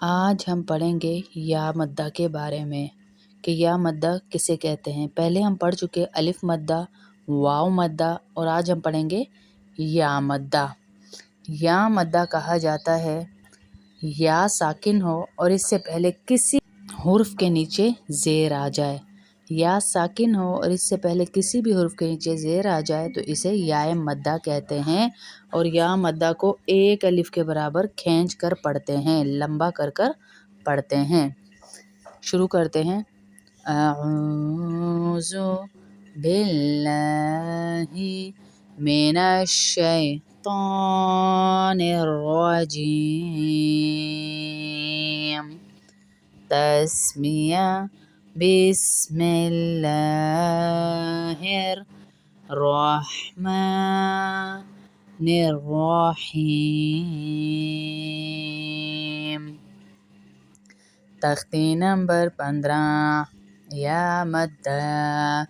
آج ہم پڑھیں گے یا مدہ کے بارے میں کہ یا مدہ کسے کہتے ہیں۔ پہلے ہم پڑھ چکے الف مدہ، واو مدہ اور آج ہم پڑھیں گے یا مدہ۔ یا مدہ کہا جاتا ہے یا ساکن ہو اور اس سے پہلے کسی حرف کے نیچے زیر آ جائے۔ یا ساکن ہو اور اس سے پہلے کسی بھی حرف کے نیچے زیر آ جائے تو اسے یائے مدہ کہتے ہیں، اور یا مدہ کو ایک الف کے برابر کھینچ کر پڑھتے ہیں، لمبا کر کر پڑھتے ہیں۔ شروع کرتے ہیں۔ اعوذ باللہ من الشیطان الرجیم۔ تسمیہ بسم اللہ الرحمن الرحیم۔ تختی نمبر 15 یا مدہ۔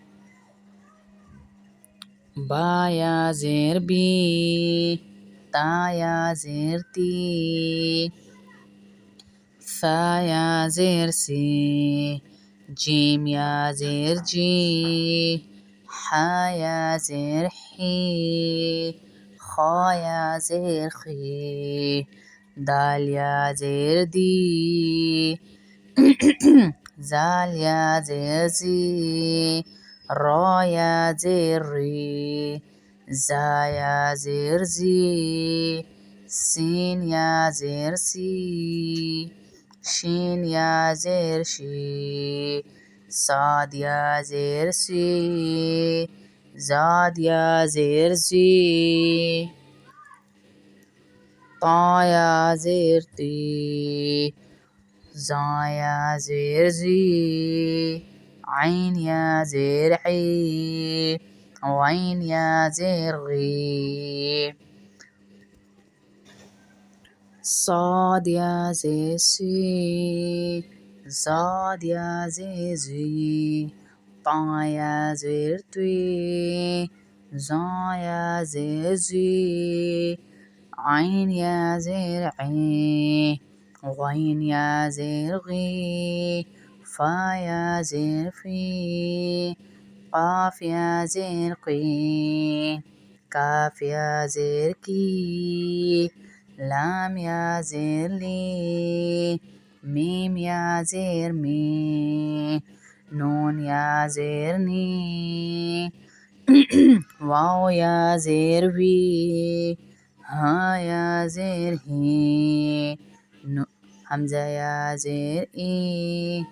با یا زیر بی، تا یا زیر تی، ثا یا زیر سی، جیم یا زیر جی، حا یا زیر حی، خا یا زیر خی، دال یا زیر دی، زال یا زیر زی، را یا زیر ری، زا یا زیر زی، سین یا زیر سی، شین یا زیر شی، صاد یا زیر سی، زاد یا زیر زی، طا یا زیر تی، زا یا زیر زی، عین یا زیر عی، غین یا زیر غی، صاد یا زیر سی، زاد یا زیر زی، طا یا زیر توی، زا یا زیر زی، عین یا زیر عی، غین یا زیر غی، فا یا زیر فی، قاف یا زیر قی، کاف یا زیر کی، لام یا زیر لی، میم یا زیر می، نون یا زیر نی، واو یا زیر وی، ہا یا زیر ہی، حمزہ یا زیر ای،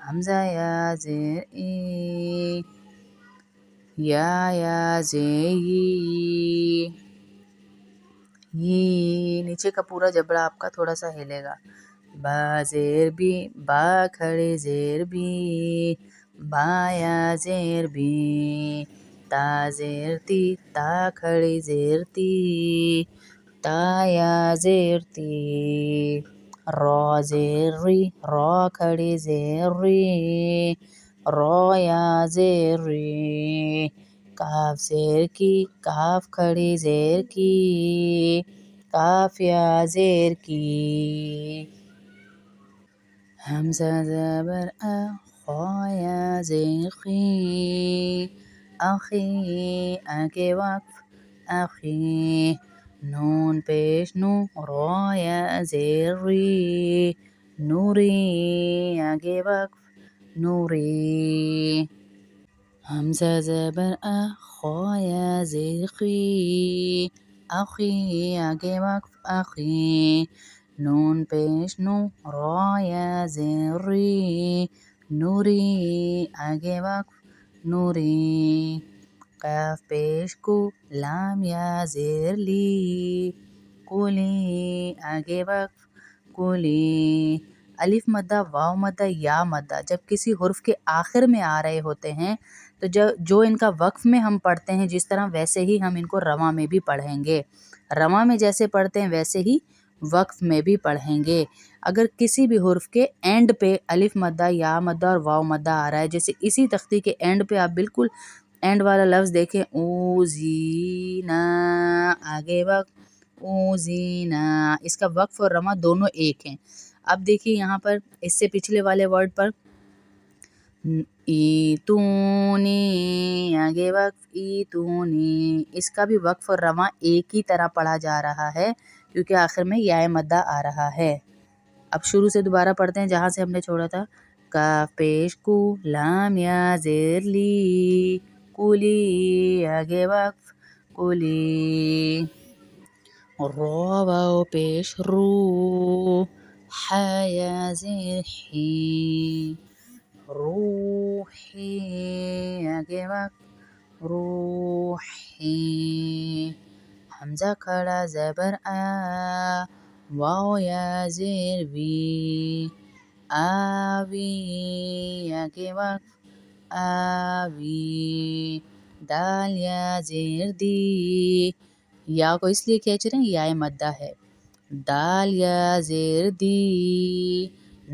حمزہ یا زیر ای، یا زیر ی، نیچے کا پورا جبڑا آپ کا تھوڑا سا ہلے گا۔ با زیر بی، با کھڑے زیر بی، با یا زیر بی، تا زیر تی، تا کھڑی زیر تی، تا یا زیر تی، را زیر ری، را کھڑی زیر ری، را یا زیر ری، کاف زیر کی، کاف کھڑی زیر کی، کاف یا زیر کی، حمزہ زبر ا، خا یا زیر خی، اخی، آگے وقف اخی، نون پیش نو، را یا زیر ری، نوری، آگے وقف نوری، حمزہ زبر ا، خا یا زیر خی، اخی، آگے وقف اخی، نون پیش نو، را یا زیر ری، نوری، آگے وقف نوری، قاف پیش کو، لام یا زیر لی، کولی، آگے وقف کولی، الف مدہ، واو مدہ، یا مدہ جب کسی حرف کے آخر میں آ رہے ہوتے ہیں تو جو ان کا وقف میں ہم پڑھتے ہیں جس طرح، ویسے ہی ہم ان کو رواں میں بھی پڑھیں گے۔ رواں میں جیسے پڑھتے ہیں ویسے ہی وقف میں بھی پڑھیں گے۔ اگر کسی بھی حرف کے اینڈ پہ الف مدہ، یا مدہ اور واو مدہ آ رہا ہے، جیسے اسی تختی کے اینڈ پہ آپ بالکل اینڈ والا لفظ دیکھیں، اوزینا، آگے وقف اوزینا، اس کا وقف اور رواں دونوں ایک ہیں۔ اب دیکھیے یہاں پر اس سے پچھلے والے ورڈ پر ایتونی، آگے وقف ایتونی، اس کا بھی وقف اور رواں ایک ہی طرح پڑھا جا رہا ہے کیونکہ آخر میں یا مدہ آ رہا ہے۔ اب شروع سے دوبارہ پڑھتے ہیں جہاں سے ہم نے چھوڑا تھا۔ کاف پیش کو، لام یا زیر لی، کولی، آگے وقف کولی، رو واو پیش رو، حا یا زیر حی، روحی، آگے وقف روحی، حمزہ کھڑا زبر آ، واو یا زیر وی، آوی، آگے وقف آوی، دال یا زیر دی، یا کو اس لیے کھینچ رہے ہیں یا مدہ ہے، دال یا زیر دی،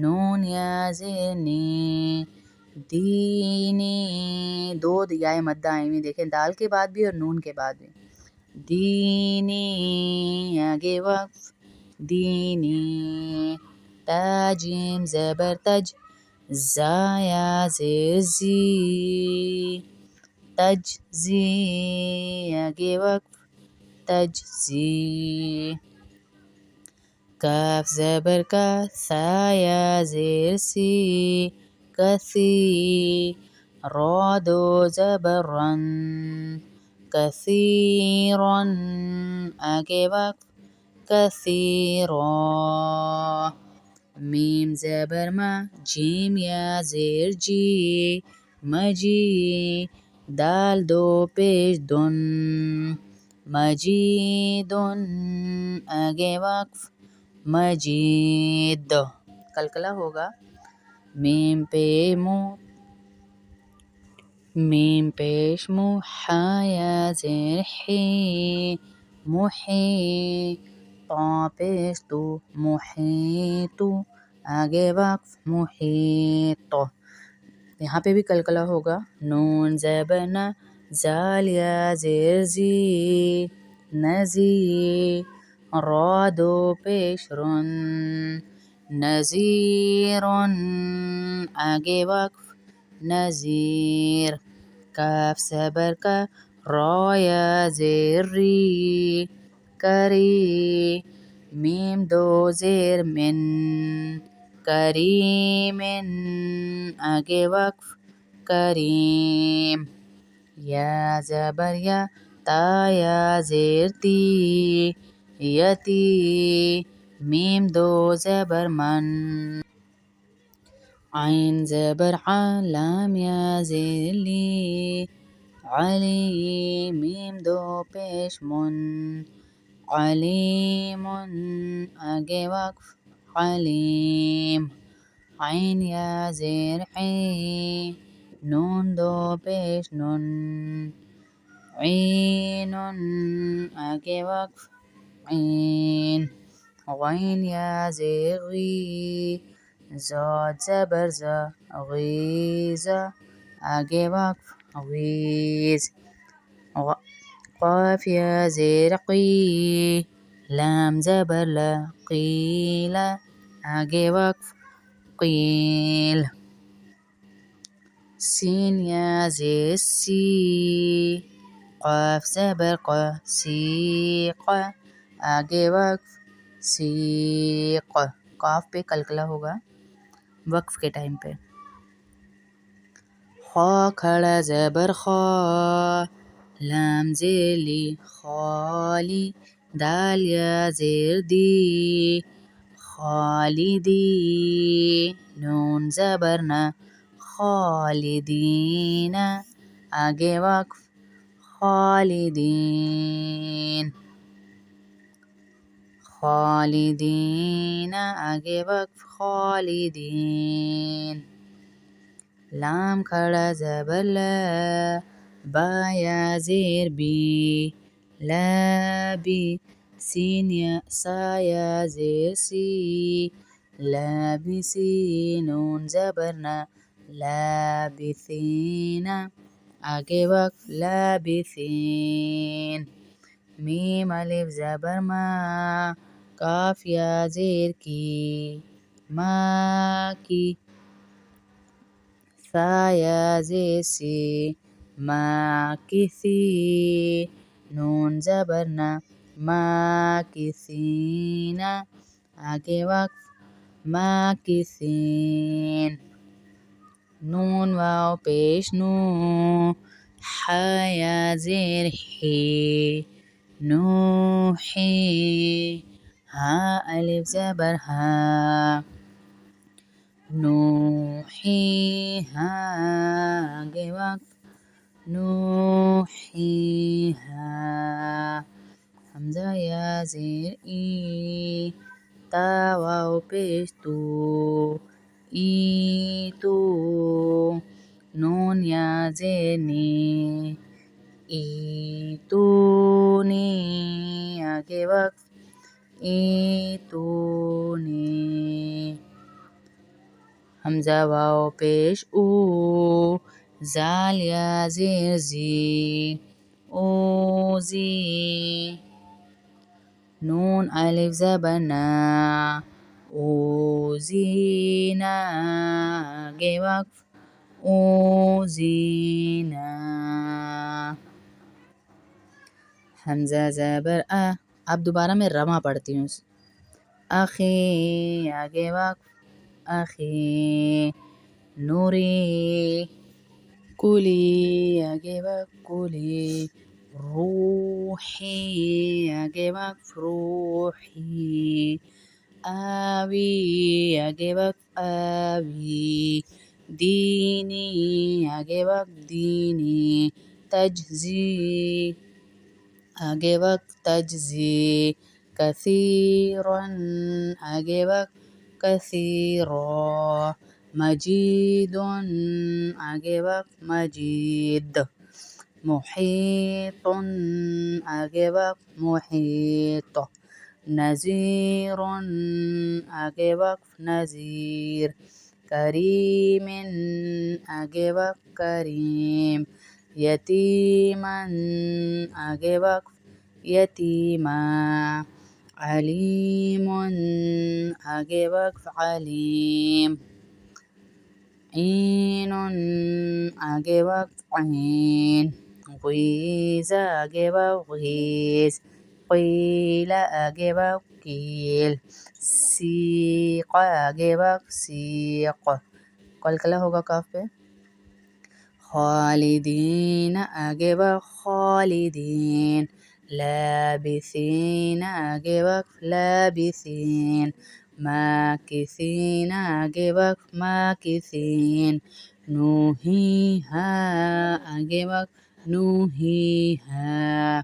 نون یا زیر نی، دینی، دو یا مدہ آئی ہوئی دیکھیں دال کے بعد بھی اور نون کے بعد بھی، دینی، آگے وقف دینی، تاجیم زبر تج، زا یا زیر زی، تجزی، آگے وقف تجزی، کاف زبر کا، سا یا زیر سی، کسی، را دو زبر رن، کثیرن، آگے وقف کثیرا، میم زبر ما، جیم یا زیر جی، مجی، دال دو پیش دن، مجیدن، آگے وقف مجید، کلکلا ہوگا، میم پہ مو، میم پیش مو، حا یا زیر حی، محی، طا پیش تو، محیطو، آگے وقف محیط، یہاں پہ بھی کلکلا ہوگا، نون زبر نا، زال یا زیر زی، نزی، را دو پیش رن، نذیرن، آگے وقف نذیر، کاف زبر کا، را یا زیر ری، کری، میم دو زیر من، کریمن، آگے وقف کریم، یا زبر یا، تا یا زیر تی، یتی، میم دو زبر من، عین زبر ع، لام یا زیر لی، علی، میم دو پیش من، علیمن، آگے وقف علیم، عین یا زیر عی، نون دو پیش نن، عینن، آگے وقف عین، غین یا زیر غی، زاد زبر زا، غیزا، آگے وقف غیز، قاف یا زیر قی، لام زبر لا، قیلا، آگے وقف قیل، سین یا زیر سی، قاف زبر قا، سیق، آگے وقف سیق، قاف پہ کلکلا ہوگا وقف کے ٹائم پہ، خا کھڑا زبر خا، لام زیر لی، خالی، دال یا زیر دی، خالدی، نون زبر نا، خالدین، آگے وقف خالدین، خالدین، آگے وقف خالدین، لام کھڑا زبر لا، با یا زیر بی، لابی، سین یا سا یا زیر سی، لابسی، نون زبر نا، لابثین، آگے وقف لابثین، میم الف زبر ما، کاف یا زیر کی، ماکی ثایا زیسی ماکثی نون زبرنا ماکثین آگے وقف ماکثین نون واو پیش نو حایا زیر حی نوحی ہا الف زبر ہا نوحیہا آگے وقف نوحیہا حمزہ یا زیر ای تا واو پیش تو ایتو نون یا زیر نی ایتونی آگے وقف ایتونی حمزہ واو پیش او زال یا زیر زی اوزی نون الف زبر نا اوزینا آگے وقف اوزینا حمزہ زبر اب دوبارہ میں رواں پڑھتی ہوں اخی آگے وقف اخی نوری کلی آگے وقف کلی روحی آگے وقف روحی آوی آگے وقف آوی دینی آگے وقف دینی تجزی آگے وقت تجزی کثیرن آگے وقت کثیرا مجیدن آگے وقت مجید محیط آگے وقت محیط نذیر آگے وقت نذیر کریم آگے وقت کریم یتیمن آگے وقف یتیما علیمن آگے وقف علیم عینن آگے وقف عین غیظ آگے وقف غیظ قیل آگے وقف قیل سیق آگے وقف سیق قلقلہ ہوگا کاف پہ خالدین آگے وقف خالدین لابثین آگے وقف لابثین ماکثین آگے وقف ماکثین نوحیہا آگے وقف نوحیہا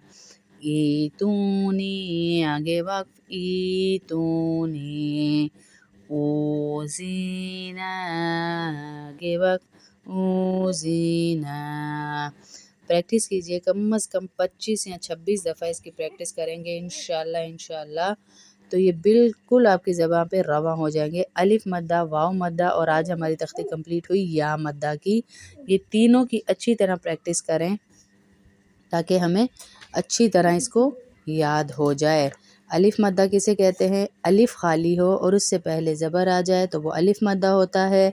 ایتونی آگے وقف ایتونی اوزینا آگے وقف اوزینا پریکٹس کیجئے کم از کم 25 یا 26 دفعہ اس کی پریکٹس کریں گے انشاءاللہ تو یہ بالکل آپ کی زبان پہ رواں ہو جائیں گے الف مدہ واو مدہ اور آج ہماری تختی کمپلیٹ ہوئی یا مدہ کی یہ تینوں کی اچھی طرح پریکٹس کریں تاکہ ہمیں اچھی طرح اس کو یاد ہو جائے الف مدہ کسے کہتے ہیں الف خالی ہو اور اس سے پہلے زبر آ جائے تو وہ الف مدہ ہوتا ہے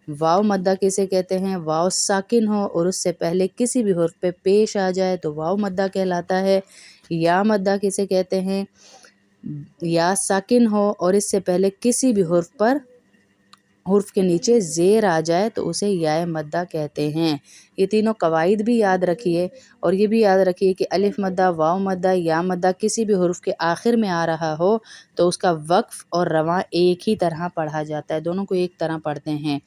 واو مدہ کسے کہتے ہیں واو ساکن ہو اور اس سے پہلے کسی بھی حرف پہ پیش آ جائے تو واو مدہ کہلاتا ہے یا مدہ کسے کہتے ہیں یا ساکن ہو اور اس سے پہلے کسی بھی حرف کے نیچے زیر آ جائے تو اسے یا مدہ کہتے ہیں یہ تینوں قواعد بھی یاد رکھیے اور یہ بھی یاد رکھیے کہ الف مدہ واو مدہ یا مدہ کسی بھی حرف کے آخر میں آ رہا ہو تو اس کا وقف اور رواں ایک ہی طرح پڑھا جاتا ہے دونوں کو ایک طرح پڑھتے ہیں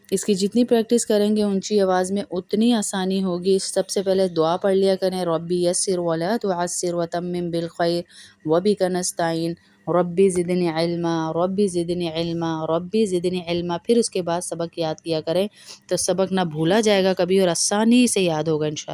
اس کی جتنی پریکٹس کریں گے اونچی آواز میں اتنی آسانی ہوگی سب سے پہلے دعا پڑھ لیا کریں ربی یسر ولا تعسر وتمم بالخیر وبک نستعین ربی زدنی علما ربی زدنی علما ربی زدنی علما پھر اس کے بعد سبق یاد کیا کریں تو سبق نہ بھولا جائے گا کبھی اور آسانی سے یاد ہوگا انشاءاللہ